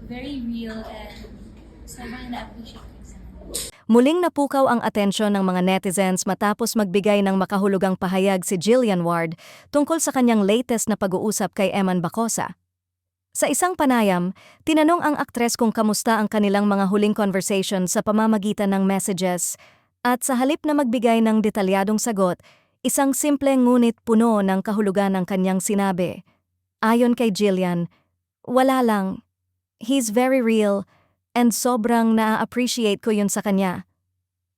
very real and sobrang na-appreciate ko sa kanya. Muling napukaw ang atensyon ng mga netizens matapos magbigay ng makahulugang pahayag si Jillian Ward tungkol sa kanyang latest na pag-uusap kay Eman Bacosa. Sa isang panayam, tinanong ang aktres kung kamusta ang kanilang mga huling conversation sa pamamagitan ng messages at sa halip na magbigay ng detalyadong sagot, isang simple ngunit puno ng kahulugan ang kanyang sinabi. Ayon kay Jillian, wala lang. He's very real and sobrang na-appreciate ko yun sa kanya.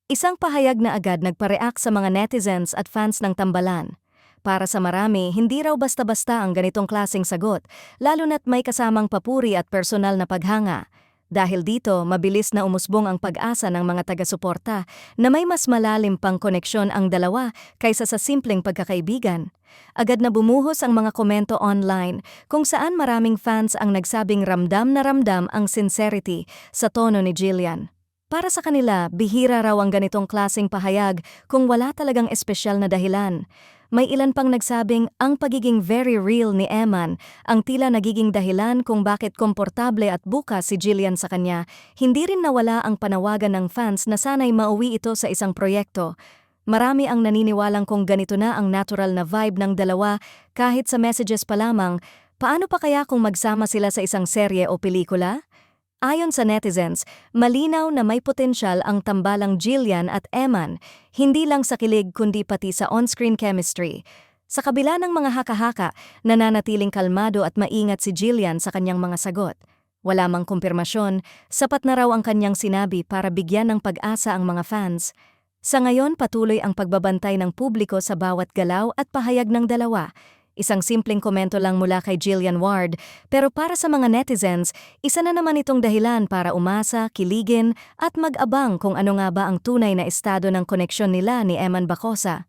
Isang pahayag na agad nagpa-react sa mga netizens at fans ng Tambalan. Para sa marami, hindi raw basta-basta ang ganitong klaseng sagot, lalo na't may kasamang papuri at personal na paghanga. Dahil dito, mabilis na umusbong ang pag-asa ng mga taga-suporta na may mas malalim pang koneksyon ang dalawa kaysa sa simpleng pagkakaibigan. Agad na bumuhos ang mga komento online kung saan maraming fans ang nagsabing ramdam na ramdam ang sincerity sa tono ni Jillian. Para sa kanila, bihira raw ang ganitong klaseng pahayag kung wala talagang espesyal na dahilan. May ilan pang nagsabing ang pagiging very real ni Eman ang tila nagiging dahilan kung bakit komportable at bukas si Jillian sa kanya. Hindi rin nawala ang panawagan ng fans na sana'y mauwi ito sa isang proyekto. Marami ang naniniwalang kung ganito na ang natural na vibe ng dalawa kahit sa messages pa lamang. Paano pa kaya kung magsama sila sa isang serye o pelikula? Ayon sa netizens, malinaw na may potensyal ang tambalang Jillian at Eman, hindi lang sa kilig kundi pati sa on-screen chemistry. Sa kabila ng mga haka-haka, nananatiling kalmado at maingat si Jillian sa kanyang mga sagot. Wala mang kumpirmasyon, sapat na raw ang kanyang sinabi para bigyan ng pag-asa ang mga fans. Sa ngayon, patuloy ang pagbabantay ng publiko sa bawat galaw at pahayag ng dalawa. Isang simpleng komento lang mula kay Jillian Ward, pero para sa mga netizens, isa na naman itong dahilan para umasa, kiligin, at mag-abang kung ano nga ba ang tunay na estado ng koneksyon nila ni Eman Bacosa.